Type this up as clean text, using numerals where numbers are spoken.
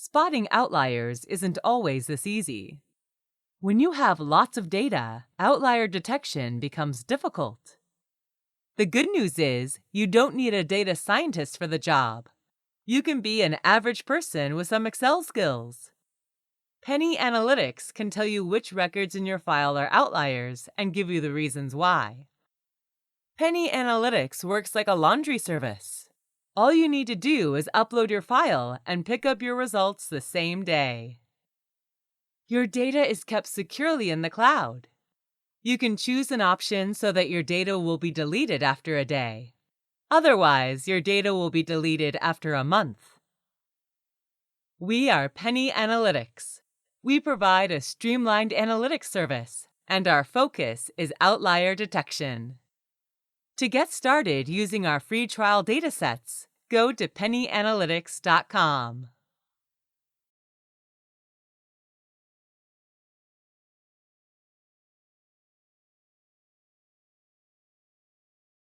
Spotting outliers isn't always this easy. When you have lots of data, outlier detection becomes difficult. The good news is you don't need a data scientist for the job. You can be an average person with some Excel skills. Penny Analytics can tell you which records in your file are outliers and give you the reasons why. Penny Analytics works like a laundry service. All you need to do is upload your file and pick up your results the same day. Your data is kept securely in the cloud. You can choose an option so that your data will be deleted after a day. Otherwise, your data will be deleted after a month. We are Penny Analytics. We provide a streamlined analytics service, and our focus is outlier detection. To get started using our free trial datasets, go to pennyanalytics.com.